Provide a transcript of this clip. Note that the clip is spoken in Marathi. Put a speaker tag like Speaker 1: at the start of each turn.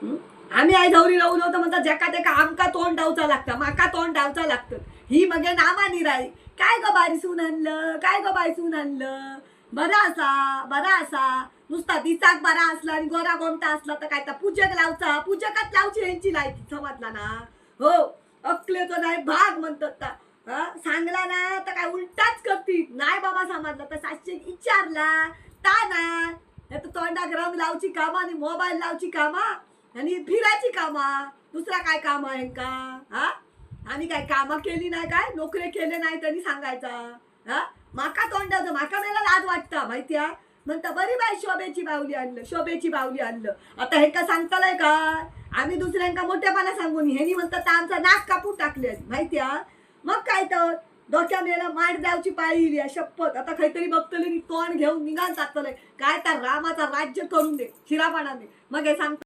Speaker 1: हं? आम्ही आई धवरी राहून होतो म्हणता जका तेका आमका तोंड डावचा लागतं माका तोंड डावचा लागतं ही मगे नामानी राही काय ग बारीसून आणलं काय ग बायसून आणलं बरा असा नुसता दिसाक बरा असला आणि गोरा गोमटा असला तर काय तर पूजक लावचा पूजकच लावची यांची लायकी समजला ना हो अकलेचं नाही भाग म्हणतात सांगला ना तर काय उलटाच करती नाही बाबा समजला तर सातशे विचारला ता ना तोंडाक रंग लावची कामा आणि मोबाईल लावची कामा आणि फिरायची कामा दुसरा काय काम आहे का हा आणि काय कामं केली नाही काय नोकरी केले नाही त्यांनी सांगायचा हा माका तोंडाचं माका मला लाज वाटतं माहिती आहे म्हणता बरी बाई शोभेची बावली आणलं आता हे का सांगतालय का आम्ही दुसऱ्यांका मोठेपणा सांगून ह्यानी म्हणतात आमचं नाक कापून टाकले माहिती आहे मग काय तर डोक्या मेला माठ द्यावची पाळी शपथ आता काहीतरी बघतले तोंड घेऊन निघाल टाकतलंय काय तर रामाचा राज्य करून दे शिरापणाने मग हे सांगतो